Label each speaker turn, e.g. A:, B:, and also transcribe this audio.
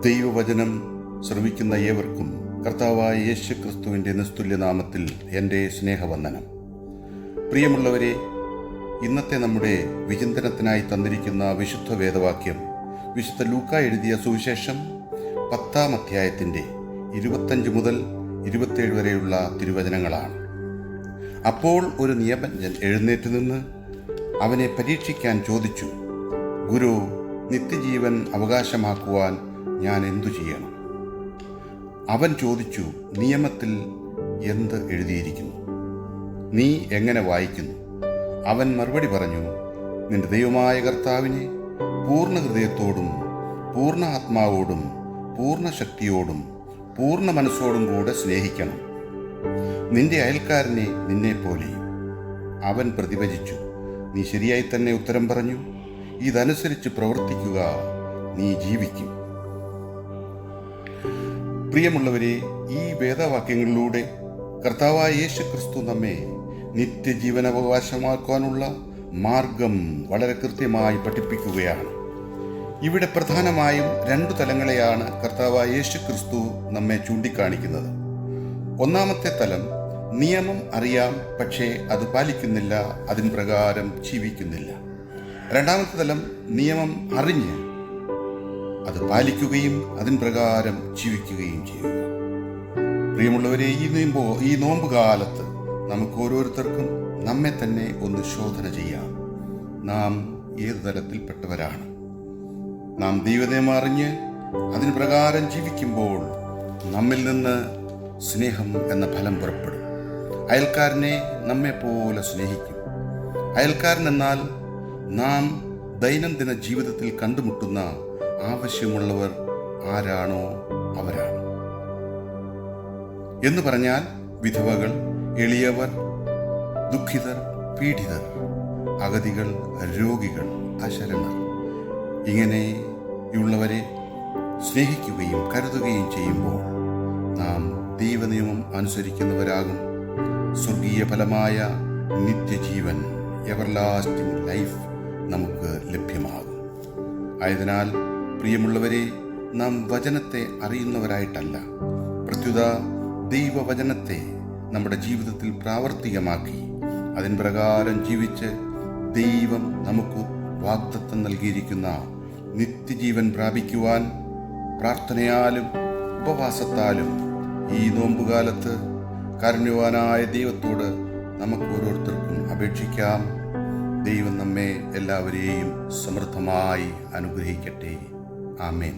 A: ദൈവവചനം ശ്രവിക്കുന്ന ഏവർക്കും കർത്താവായ യേശു ക്രിസ്തുവിൻ്റെ നിസ്തുല്യനാമത്തിൽ എൻ്റെ സ്നേഹവന്ദനം. പ്രിയമുള്ളവരെ, ഇന്നത്തെ നമ്മുടെ വിചിന്തനത്തിനായി തന്നിരിക്കുന്ന വിശുദ്ധ വേദവാക്യം വിശുദ്ധ ലൂക്ക എഴുതിയ സുവിശേഷം 10-ാം അധ്യായത്തിൻ്റെ 25 മുതൽ 27 വരെയുള്ള തിരുവചനങ്ങളാണ്. അപ്പോൾ ഒരു നിയമജ്ഞൻ എഴുന്നേറ്റ് നിന്ന് അവനെ പരീക്ഷിക്കാൻ ചോദിച്ചു, ഗുരു, നിത്യജീവൻ അവകാശമാക്കുവാൻ ഞാൻ എന്തു ചെയ്യണം? അവൻ ചോദിച്ചു, നിയമത്തിൽ എന്ത് എഴുതിയിരിക്കുന്നു? നീ എങ്ങനെ വായിക്കുന്നു? അവൻ മറുപടി പറഞ്ഞു, നിന്റെ ദൈവമായ കർത്താവിനെ പൂർണ്ണ ഹൃദയത്തോടും പൂർണ്ണ ആത്മാവോടും പൂർണ്ണ ശക്തിയോടും പൂർണ്ണ മനസ്സോടും കൂടെ സ്നേഹിക്കണം, നിന്റെ അയൽക്കാരനെ നിന്നെപ്പോലെയും. അവൻ പ്രതിവചിച്ചു, നീ ശരിയായി തന്നെ ഉത്തരം പറഞ്ഞു. ഇതനുസരിച്ച് പ്രവർത്തിക്കുക, നീ ജീവിക്കും. പ്രിയമുള്ളവരെ, ഈ വേദവാക്യങ്ങളിലൂടെ കർത്താവായ യേശു ക്രിസ്തു നമ്മെ നിത്യജീവൻ അവകാശമാക്കാനുള്ള മാർഗം വളരെ കൃത്യമായി പഠിപ്പിക്കുകയാണ്. ഇവിടെ പ്രധാനമായും 2 തലങ്ങളെയാണ് കർത്താവായ യേശു ക്രിസ്തു നമ്മെ ചൂണ്ടിക്കാണിക്കുന്നത്. ഒന്നാമത്തെ തലം, നിയമം അറിയാം, പക്ഷേ അത് പാലിക്കുന്നില്ല, അതിൻ പ്രകാരം ജീവിക്കുന്നില്ല. രണ്ടാമത്തെ തലം, നിയമം അറിഞ്ഞ് അത് പാലിക്കുകയും അതിൻ പ്രകാരം ജീവിക്കുകയും ചെയ്യുക. പ്രിയമുള്ളവരെ, ഈ നോമ്പ് കാലത്ത് നമുക്ക് ഓരോരുത്തർക്കും നമ്മെ തന്നെ ഒന്ന് ശോധന ചെയ്യാം. നാം ഏത് തലത്തിൽപ്പെട്ടവരാണ്? നാം ദൈവനിയമം അറിഞ്ഞ് അതിന് പ്രകാരം ജീവിക്കുമ്പോൾ നമ്മിൽ നിന്ന് സ്നേഹം എന്ന ഫലം പുറപ്പെടും. അയൽക്കാരനെ നമ്മെപ്പോലെ സ്നേഹിക്കും. അയൽക്കാരൻ എന്നാൽ നാം ദൈനംദിന ജീവിതത്തിൽ കണ്ടുമുട്ടുന്ന ആവശ്യമുള്ളവർ ആരാണോ അവരാണ്. എന്ന് പറഞ്ഞാൽ വിധവകൾ, എളിയവർ, ദുഃഖിതർ, പീഡിതർ, അഗതികൾ, രോഗികൾ, അശരണർ, ഇങ്ങനെയുള്ളവരെ സ്നേഹിക്കുകയും കരുതുകയും ചെയ്യുമ്പോൾ നാം ദൈവനിയമം അനുസരിക്കുന്നവരാകും. സ്വർഗീയ ഫലമായ നിത്യജീവൻ, എവർലാസ്റ്റിംഗ് ലൈഫ് നമുക്ക് ലഭ്യമാകും. ആയതിനാൽ പ്രിയമുള്ളവരെ, നാം വചനത്തെ അറിയുന്നവരായിട്ടല്ല, പ്രത്യുത ദൈവവചനത്തെ നമ്മുടെ ജീവിതത്തിൽ പ്രാവർത്തികമാക്കി അതിൻ പ്രകാരം ജീവിച്ച് ദൈവം നമുക്ക് വാഗ്ദത്തം നൽകിയിരിക്കുന്ന നിത്യജീവൻ പ്രാപിക്കുവാൻ പ്രാർത്ഥനയാലും ഉപവാസത്താലും ഈ നോമ്പുകാലത്ത് കാരുണ്യവാനായ ദൈവത്തോട് നമുക്ക് ഓരോരുത്തർക്കും അപേക്ഷിക്കാം. ദൈവം നമ്മെ എല്ലാവരെയും സമൃദ്ധമായി അനുഗ്രഹിക്കട്ടെ. ആമേൻ.